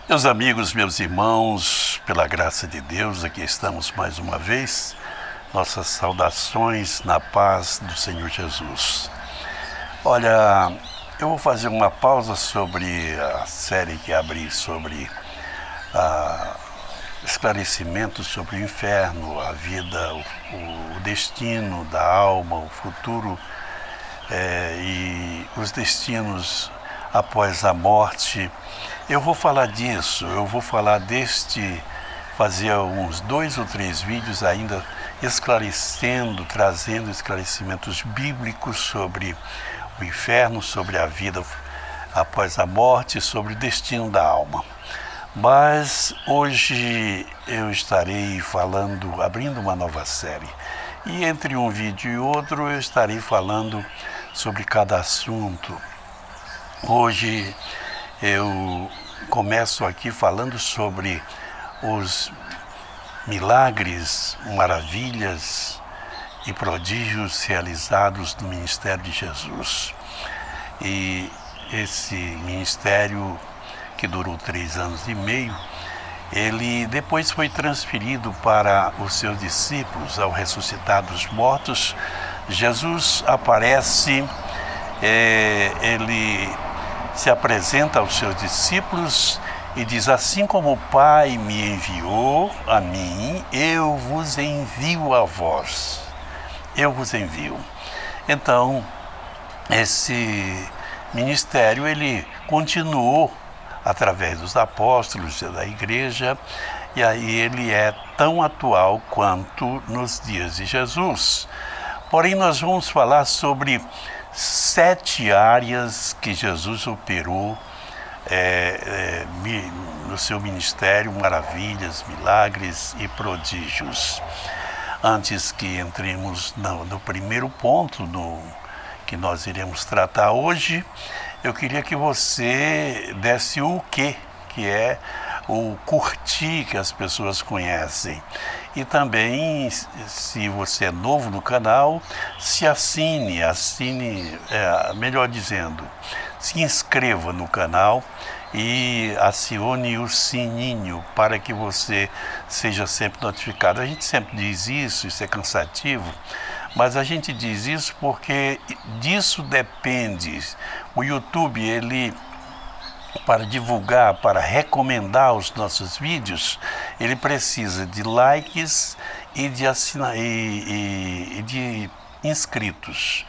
Meus amigos, meus irmãos, pela graça de Deus, aqui estamos mais uma vez. Nossas saudações na paz do Senhor Jesus. Olha, eu vou fazer uma pausa sobre a série que abri sobre esclarecimentos sobre o inferno, a vida, o destino da alma, o futuro e os destinos após a morte. Eu vou falar disso, eu vou falar fazer uns 2 ou 3 vídeos ainda trazendo esclarecimentos bíblicos sobre o inferno, sobre a vida após a morte, sobre o destino da alma. Mas hoje eu estarei abrindo uma nova série. E entre um vídeo e outro eu estarei falando sobre cada assunto. Hoje eu começo aqui falando sobre os milagres, maravilhas e prodígios realizados no ministério de Jesus. E esse ministério, que durou 3 anos e meio, ele depois foi transferido para os seus discípulos. Ao ressuscitar dos mortos, Jesus aparece, ele se apresenta aos seus discípulos e diz: assim como o Pai me enviou a mim, eu vos envio a vós. Eu vos envio. Então, esse ministério, ele continuou através dos apóstolos da igreja, e aí ele é tão atual quanto nos dias de Jesus. Porém, nós vamos falar sobre 7 áreas que Jesus operou no seu ministério, maravilhas, milagres e prodígios. Antes que entremos no primeiro ponto que nós iremos tratar hoje, eu queria que você desse o que é o curtir que as pessoas conhecem. E também, se você é novo no canal, se melhor dizendo, se inscreva no canal e acione o sininho para que você seja sempre notificado. A gente sempre diz isso é cansativo, mas a gente diz isso porque disso depende. O YouTube, para divulgar, para recomendar os nossos vídeos, ele precisa de likes e de inscritos.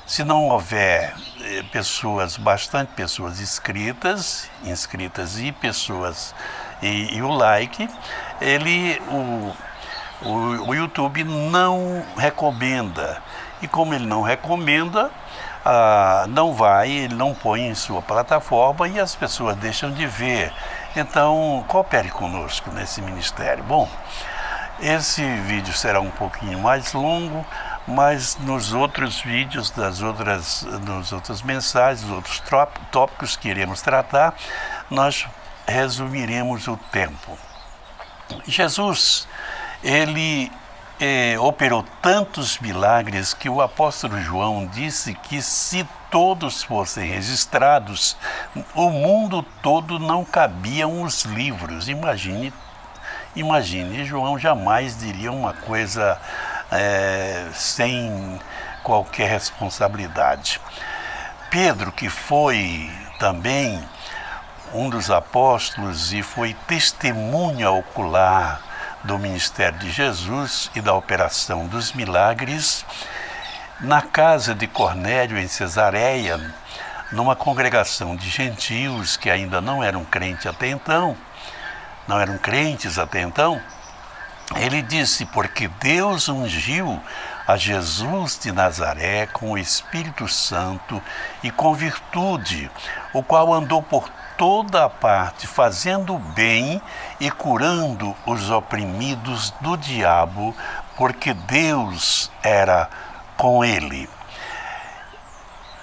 Se não houver bastante pessoas inscritas e o like, o YouTube não recomenda. E como ele não recomenda, ele não põe em sua plataforma e as pessoas deixam de ver. Então, coopere conosco nesse ministério. Bom, esse vídeo será um pouquinho mais longo, mas nos outros vídeos, nas outras mensagens, os outros tópicos que iremos tratar, nós resumiremos o tempo. Jesus, ele operou tantos milagres que o apóstolo João disse que se todos fossem registrados, o mundo todo não cabiam os livros. Imagine, João jamais diria uma coisa sem qualquer responsabilidade. Pedro, que foi também um dos apóstolos e foi testemunha ocular do ministério de Jesus e da operação dos milagres, na casa de Cornélio, em Cesareia, numa congregação de gentios que ainda não eram crentes até então, ele disse: porque Deus ungiu a Jesus de Nazaré com o Espírito Santo e com virtude, o qual andou por toda a parte, fazendo bem e curando os oprimidos do diabo, porque Deus era com ele.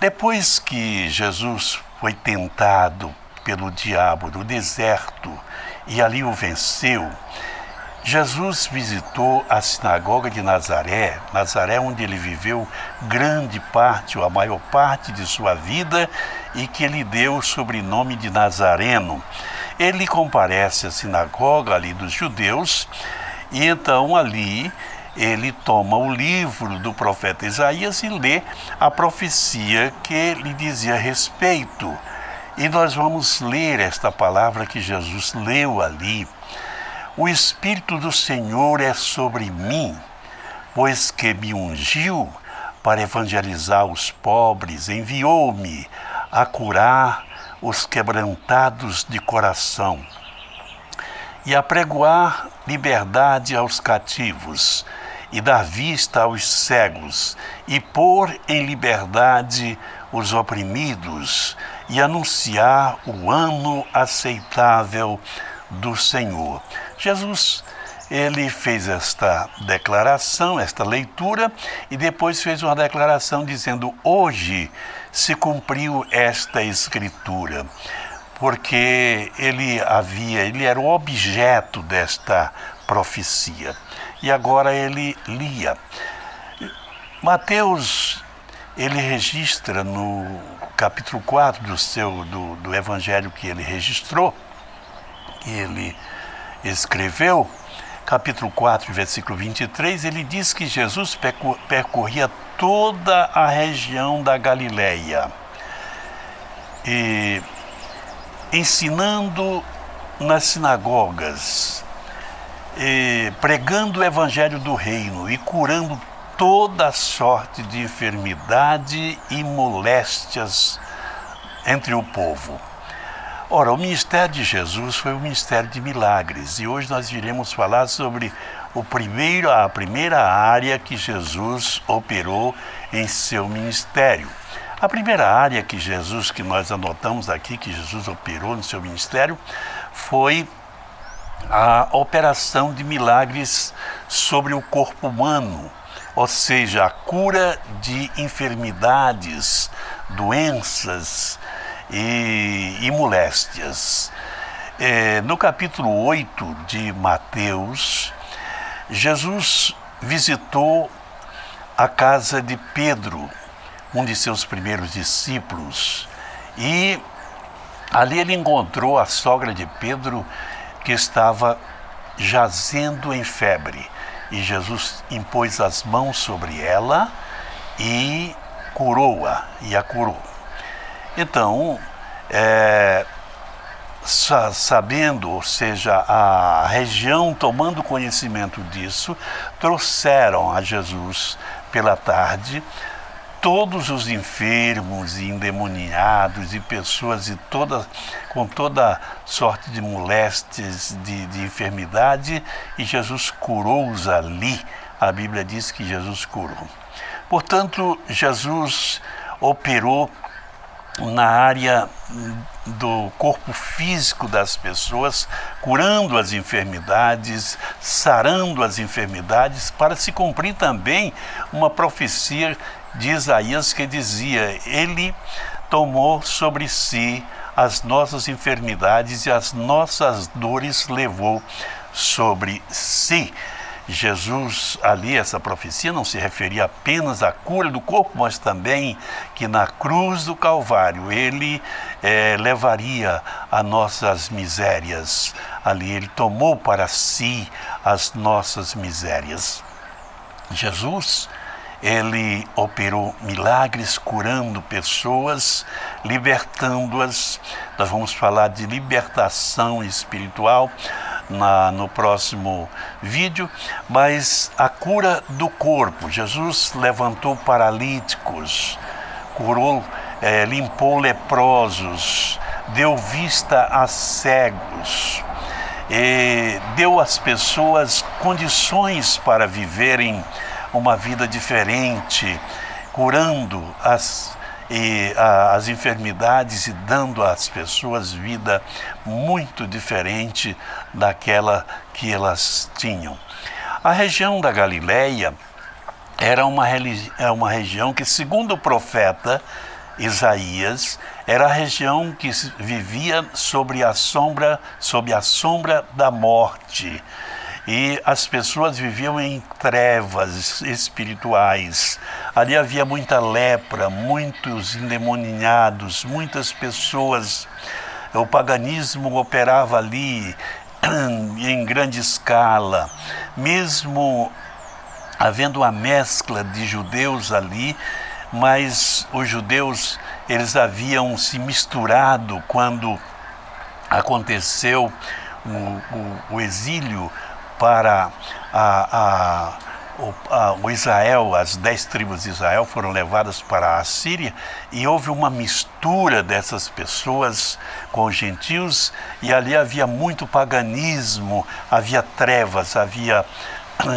Depois que Jesus foi tentado pelo diabo no deserto e ali o venceu, Jesus visitou a sinagoga de Nazaré, onde ele viveu grande parte, ou a maior parte de sua vida, e que lhe deu o sobrenome de Nazareno. ele comparece à sinagoga ali dos judeus, e então ali ele toma o livro do profeta Isaías e lê a profecia que lhe dizia respeito. E nós vamos ler esta palavra que Jesus leu ali. O Espírito do Senhor é sobre mim, pois que me ungiu para evangelizar os pobres, enviou-me a curar os quebrantados de coração e a pregoar liberdade aos cativos e dar vista aos cegos e pôr em liberdade os oprimidos e anunciar o ano aceitável do Senhor. Jesus, ele fez esta declaração, esta leitura, e depois fez uma declaração dizendo: hoje se cumpriu esta escritura, porque ele era o objeto desta profecia. E agora ele lia. Mateus, ele registra no capítulo 4 do evangelho que ele registrou, que ele escreveu, capítulo 4, versículo 23, ele diz que Jesus percorria toda a região da Galileia, e ensinando nas sinagogas, pregando o evangelho do reino e curando toda sorte de enfermidade e moléstias entre o povo. Ora, o ministério de Jesus foi um ministério de milagres, e hoje nós iremos falar sobre a primeira área que Jesus operou em seu ministério. A primeira área que nós anotamos aqui, que Jesus operou no seu ministério, foi a operação de milagres sobre o corpo humano, ou seja, a cura de enfermidades, doenças e moléstias. No capítulo 8 de Mateus, Jesus visitou a casa de Pedro, um de seus primeiros discípulos, e ali ele encontrou a sogra de Pedro, que estava jazendo em febre, e Jesus impôs as mãos sobre ela e a curou. Então, sabendo, ou seja, a região tomando conhecimento disso, trouxeram a Jesus pela tarde todos os enfermos e endemoniados e pessoas com toda sorte de moléstias, de enfermidade, e Jesus curou-os ali. A Bíblia diz que Jesus curou. Portanto, Jesus operou na área do corpo físico das pessoas, curando as enfermidades, sarando as enfermidades, para se cumprir também uma profecia de Isaías que dizia: ele tomou sobre si as nossas enfermidades e as nossas dores levou sobre si. Jesus, ali, essa profecia não se referia apenas à cura do corpo, mas também que na cruz do Calvário ele levaria as nossas misérias. Ali ele tomou para si as nossas misérias. Jesus, ele operou milagres curando pessoas, libertando-as. Nós vamos falar de libertação espiritual no próximo vídeo, mas a cura do corpo. Jesus levantou paralíticos, curou, limpou leprosos, deu vista a cegos, deu às pessoas condições para viverem uma vida diferente, curando as enfermidades e dando às pessoas vida muito diferente daquela que elas tinham. A região da Galileia era uma região que, segundo o profeta Isaías, era a região que vivia sob a sombra da morte. E as pessoas viviam em trevas espirituais. Ali havia muita lepra, muitos endemoniados, muitas pessoas o paganismo operava ali em grande escala, mesmo havendo uma mescla de judeus ali, mas os judeus, eles haviam se misturado quando aconteceu o exílio para o Israel. As 10 tribos de Israel foram levadas para a Síria e houve uma mistura dessas pessoas com os gentios, e ali havia muito paganismo, havia trevas, havia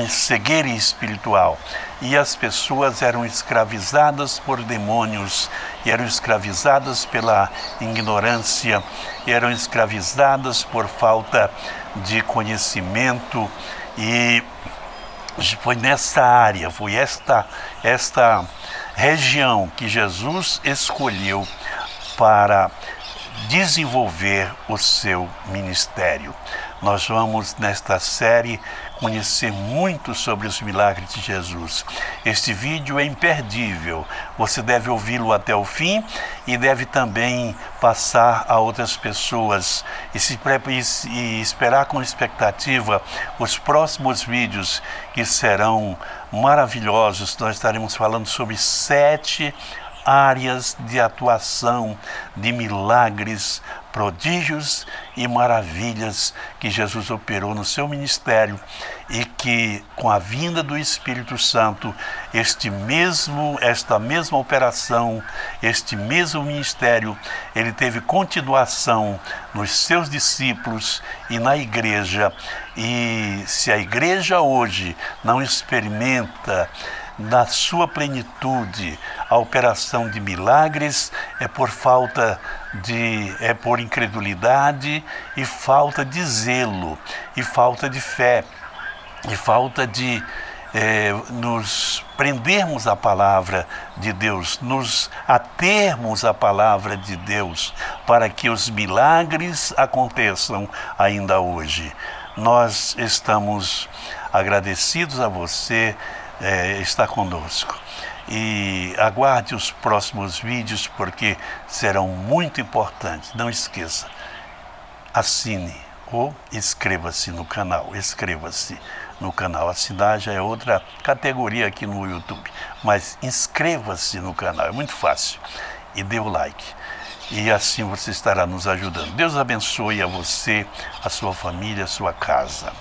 cegueira espiritual, e as pessoas eram escravizadas por demônios, eram escravizadas pela ignorância, eram escravizadas por falta de conhecimento. E foi nessa área, foi esta região que Jesus escolheu para desenvolver o seu ministério. Nós vamos, nesta série, conhecer muito sobre os milagres de Jesus. Este vídeo é imperdível, você deve ouvi-lo até o fim e deve também passar a outras pessoas e esperar com expectativa os próximos vídeos, que serão maravilhosos. Nós estaremos falando sobre 7 áreas de atuação de milagres, prodígios e maravilhas que Jesus operou no seu ministério, e que com a vinda do Espírito Santo, esta mesma operação, este mesmo ministério, ele teve continuação nos seus discípulos e na igreja. E se a igreja hoje não experimenta na sua plenitude a operação de milagres, é por incredulidade e falta de zelo, e falta de fé, e falta de nos prendermos à palavra de Deus, nos atermos à palavra de Deus, para que os milagres aconteçam ainda hoje. Nós estamos agradecidos a você estar conosco. E aguarde os próximos vídeos, porque serão muito importantes. Não esqueça, assine ou inscreva-se no canal. Inscreva-se no canal. Assinar já é outra categoria aqui no YouTube, mas inscreva-se no canal, é muito fácil. E dê o like, e assim você estará nos ajudando. Deus abençoe a você, a sua família, a sua casa.